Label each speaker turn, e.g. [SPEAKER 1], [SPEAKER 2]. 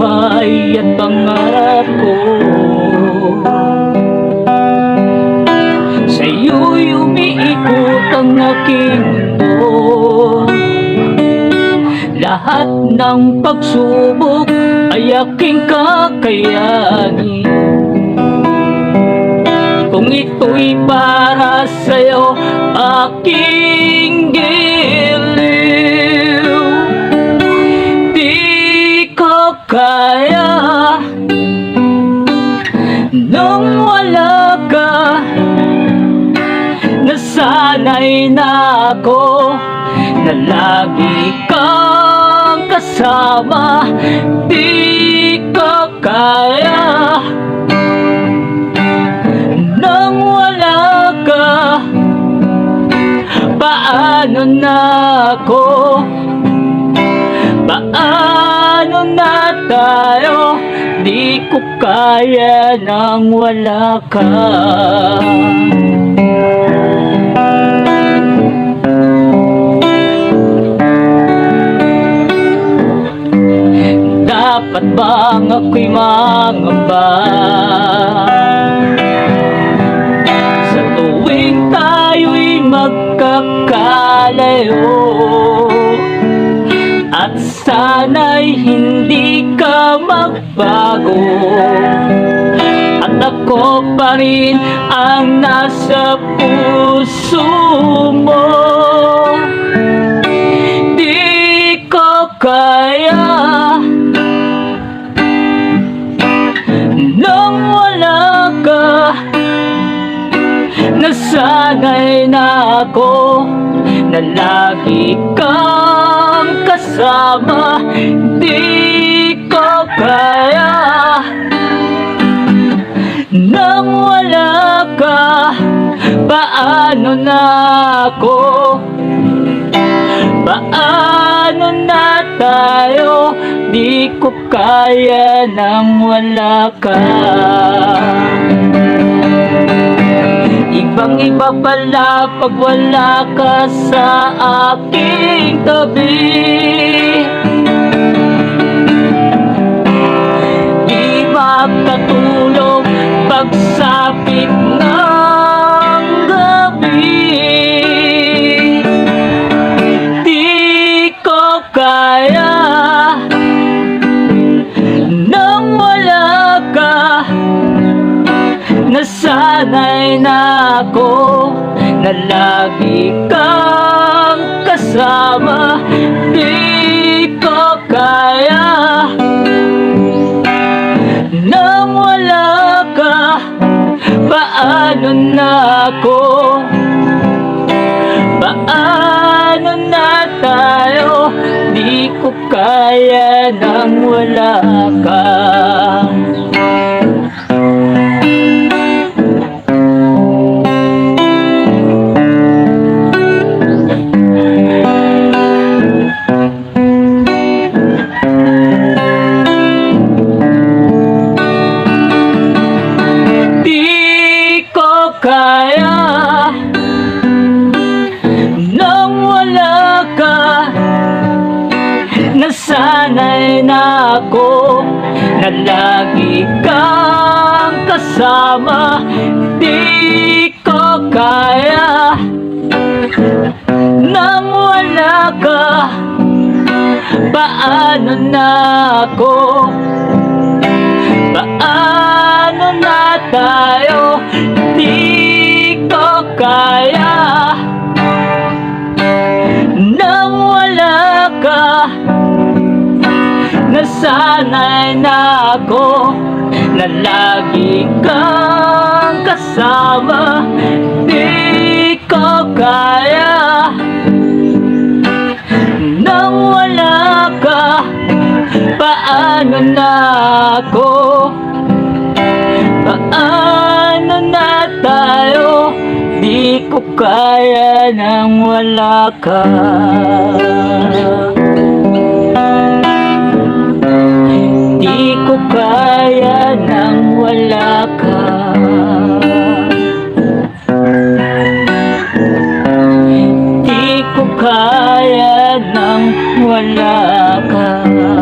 [SPEAKER 1] buhay at pangarap ko. Sa'yo'y umiikot ang aking mundo. Lahat ng pagsubok ay aking kakayanin. Kung ito'y para sa'yo, aking giliw. Di ko kaya nung wala ka. Nasanay na ako na lagi kang kasama. Di ko kaya nang wala ka. Paano na ako? Paano na tayo? Di ko kaya nang wala ka. Dapat bang ako'y mangamba sa tuwing tayo'y magkakalayo? At sana'y hindi ka magbago, at ako pa rin ang nasa puso mo. Di ko kaya nung wala ka. Nasanay na ako na lagi kang kasama. Di ko kaya nang wala ka. Paano na ako? Paano na tayo? Di ko kaya nang wala ka. Ibang-iba pala pag wala ka sa aking tabi. Di makatulog pagsapit ng gabi. Di ko kaya nang wala ka. Nasanay na ako na lagi kang kasama. Di ko kaya nang wala ka. Paano na ako? Paano na tayo? Di ko kaya nang wala ka. Kaya nang wala ka. Nasanay na ako na lagi kang kasama. Di ko kaya nang wala ka. Paano na ako? Paano na tayo? Di ko kaya nang wala ka. Nasanay na ako na lagi kang kasama. Di ko kaya nang wala ka. Paano na ako? Paano na tayo? Di ko kaya nang wala ka. Di ko kaya nang wala ka. Di ko kaya nang wala ka.